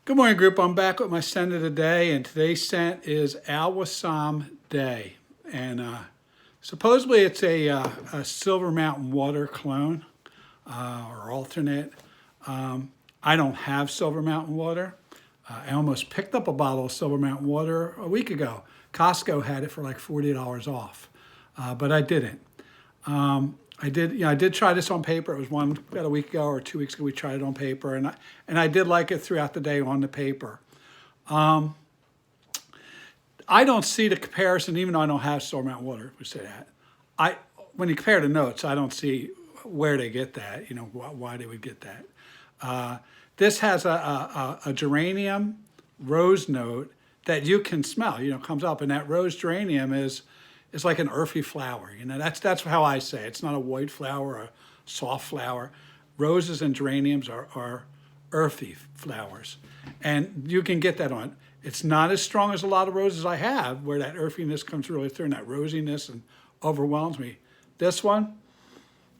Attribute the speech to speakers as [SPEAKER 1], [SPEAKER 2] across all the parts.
[SPEAKER 1] Good morning, group. I'm back with my scent of the day, and today's scent is Al Wisam Day. And supposedly it's a Silver Mountain Water clone or alternate. I don't have Silver Mountain Water. I almost picked up a bottle of Silver Mountain Water a week ago. Costco had it for like $40 off, but I didn't. I did try this on paper. It was about a week ago or 2 weeks ago. We tried it on paper, and I did like it throughout the day on the paper. I don't see the comparison, even though I don't have Silver Mountain Water. We say that. When you compare the notes, I don't see where they get that. You know why they would get that. This has a geranium rose note that you can smell. You know, comes up, and that rose geranium is like an earthy flower. You know, that's how I say it. It's not a white flower or a soft flower. Roses and geraniums are earthy flowers. And you can get that on. It's not as strong as a lot of roses I have, where that earthiness comes really through and that rosiness and overwhelms me. This one,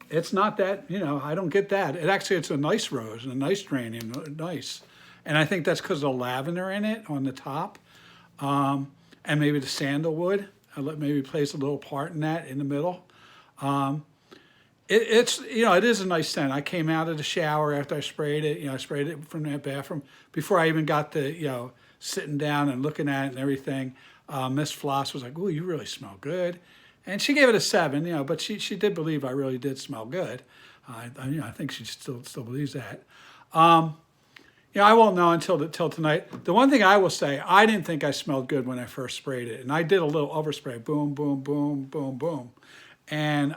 [SPEAKER 1] it's not that, you know, I don't get that. It's a nice rose and a nice geranium, nice. And I think that's because of the lavender in it on the top. And maybe the sandalwood. Maybe plays a little part in that in the middle. It is a nice scent. I came out of the shower after I sprayed it. You know, I sprayed it from that bathroom before I even got to sitting down and looking at it and everything. Miss Floss was like, "Ooh, you really smell good," and she gave it a 7. You know, but she did believe I really did smell good. I think she still believes that. I won't know until tonight. The one thing I will say, I didn't think I smelled good when I first sprayed it. And I did a little overspray, boom, boom, boom, boom, boom. And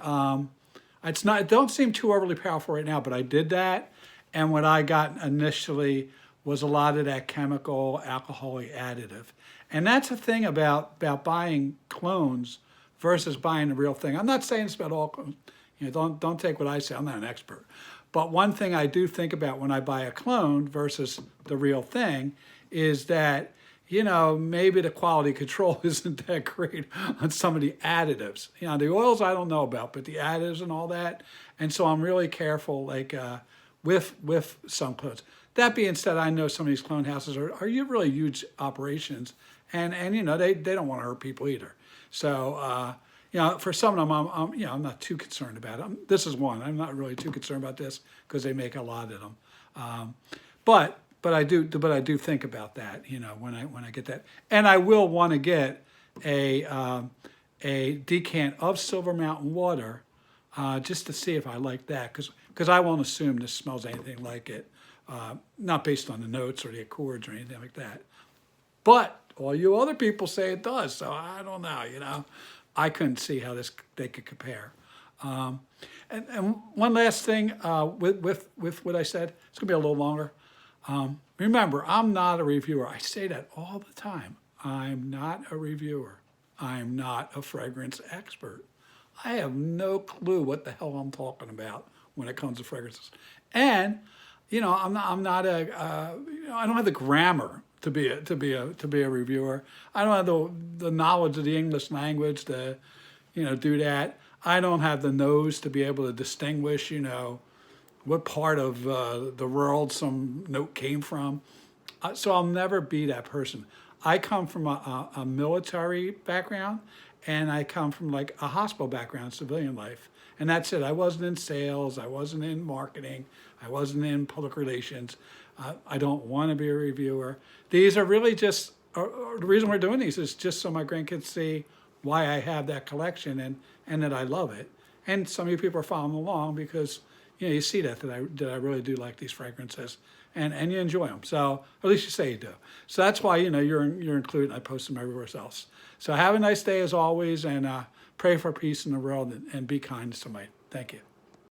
[SPEAKER 1] it don't seem too overly powerful right now, but I did that. And what I got initially was a lot of that chemical alcoholic additive. And that's the thing about buying clones versus buying the real thing. I'm not saying it's about all clones. You know, don't take what I say. I'm not an expert. But one thing I do think about when I buy a clone versus the real thing is that, you know, maybe the quality control isn't that great on some of the additives. You know, the oils I don't know about, but the additives and all that. And so I'm really careful, like with some clones. That being said, I know some of these clone houses are really huge operations, and you know they don't want to hurt people either. So. For some of them, I'm not too concerned about it. This is one. I'm not really too concerned about this because they make a lot of them. But I do think about that. You know, when I get that, and I will want to get a decant of Silver Mountain Water just to see if I like that because I won't assume this smells anything like it, not based on the notes or the accords or anything like that. But all you other people say it does, so I don't know. You know. I couldn't see how they could compare. And one last thing with what I said, it's gonna be a little longer. Remember, I'm not a reviewer. I say that all the time. I'm not a reviewer. I'm not a fragrance expert. I have no clue what the hell I'm talking about when it comes to fragrances. And you know, I don't have the grammar to be a reviewer. I don't have the knowledge of the English language to, do that. I don't have the nose to be able to distinguish, what part of the world some note came from. So I'll never be that person. I come from a military background, and I come from like a hospital background, civilian life. And that's it. I wasn't in sales. I wasn't in marketing. I wasn't in public relations. I don't want to be a reviewer. These are really just, the reason we're doing these is just so my grandkids see why I have that collection and that I love it. And some of you people are following along because, you see that I really do like these fragrances and you enjoy them. So, or at least you say you do. So that's why, you're included. I post them everywhere else. So have a nice day as always, and pray for peace in the world and be kind to somebody. Thank you.